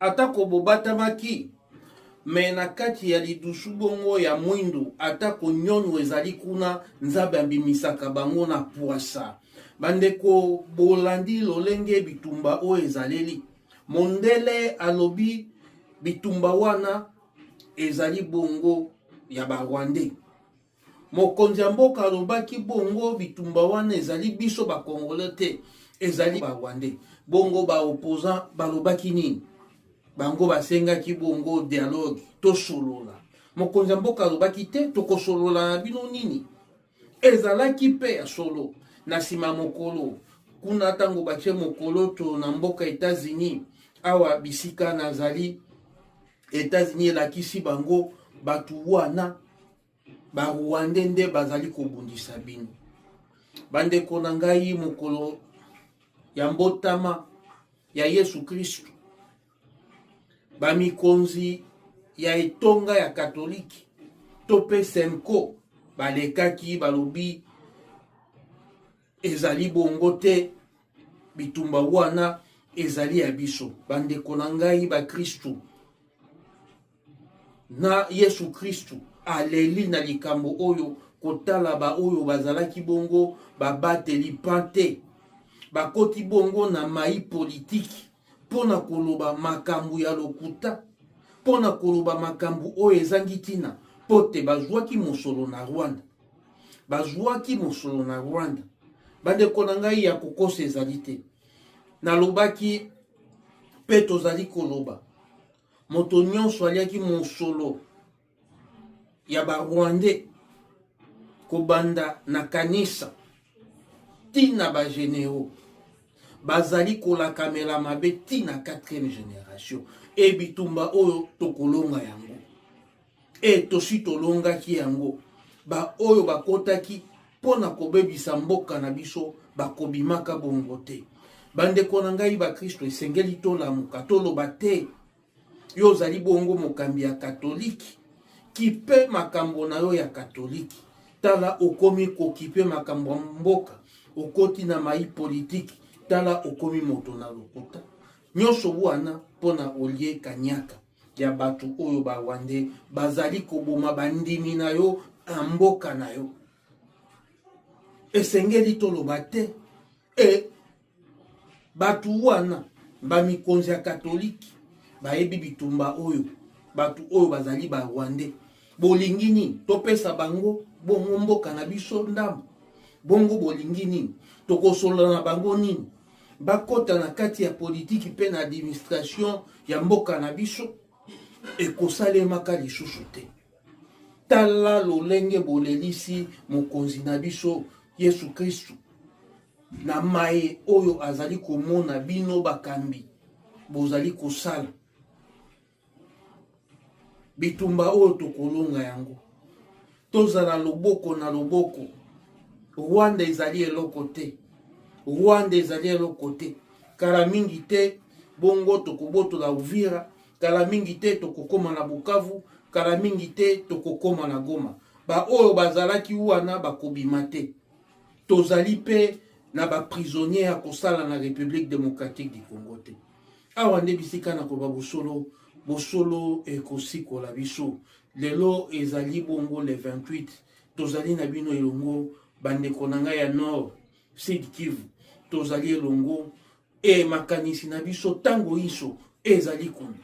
atako bobatamaki me na kati ya lidusu bongo ya mwindu atako nyonu ezali kuna nzambe ambimisaka bango na puasa. Bandeko bolandi lolenge bitumba o ezaleli. Mondele alobi bitumba wana ezali bongo ya Barwandais. Mokonzi ya mboka alobaki bongo bitumba wana ezali biso ba Congolais te, ezali Barwandais. Bongo ba opposant balobaki nini? Bango basengaki bongo dialogue to solola. Mokonzi ya mboka alobaki te tokosolola na bino nini? Ezalaki pe ya solo. Na sima mokolo kuna tango bache mokolo to na mboka États-Unis awa bisika nazali États-Unis elakisi bango batu wana ba Rwandais nde bazali kobundisa bino. Bandeko na ngai mokolo ya mbotama ya Yesu Kristu bamikonzi ya etonga ya katoliki to pe senko balekaki balobi ezali bongo te, bitumba wana ezali ya biso. Bandeko na ngai ba Kristu na Yesu Kristu aleli na likambo oyo kotala ba oyo bazalaki bongo babateli pante bakoti bongo na mai politiki pona koloba makambu ya lokuta, pona koloba makambu oyo ezangi tina pote bazwaki mosolo na Rwanda, bazwaki mosolo na Rwanda. Bandeko na ngai ya kokosa ezali te. Nalobaki pe tozali koloba moto nyonso aliaki mosolo ya Barwandais kobanda na kanisa tina ba généraux bazali kolakamela mabe tina 4e génération e bitumba oyo tokolonga yango e tosi tolongaki yango ba oyo bakotaki pona kobebisa mboka na biso bakobimaka bongo te. Bandeko na ngai ba Kristo esengeli tolamuka toloba te yo ozali bongo mokambi ya katoliki kipe makambo na yo ya katoliki tala okomi kokipe makambo mboka okoti na mai politiki tala okomi moto na lokuta nyonso wana pona olie kanyaka ya batu oyo Barwandais bazali koboma bandimi na yo mboka na yo. Esengeli toloba te batu wana bamikonzi ya katoliki bayebi bitumba oyo batu oyo bazali Barwandais bolingi nini topesa bango bongo mboka na biso ndambo? Bongo bolingi nini tokosolola na bango nini? Bakota na kati ya politiki pe na administration ya mboka na biso ekosalemaka lisusu te. Tala lolenge bolelisi mokonzi na biso Yesu Kristu na maye oyo azali komona bino bakambi bozali kosala bitumba oyo tokolonga yango tozala loboko na loboko. Rwanda ezali eloko te, Rwanda ezali eloko te. Kala mingi te bongo tokobotola Uvira, kala mingi te tokokoma na Bukavu, kala mingi te tokokoma na Goma. Ba oyo bazalaki wana bakobima te. Tozali pe na ba prisonnier ya kosala na République démocratique du Congo te. Awa nde bisika na koba bosolo ekosikola biso. Lelo ezali bongo le 28 tozali na bino elongo bandeko na ngai ya Nord Sud Kivu tozali elongo e makanisi na biso tango iso ezali kuna.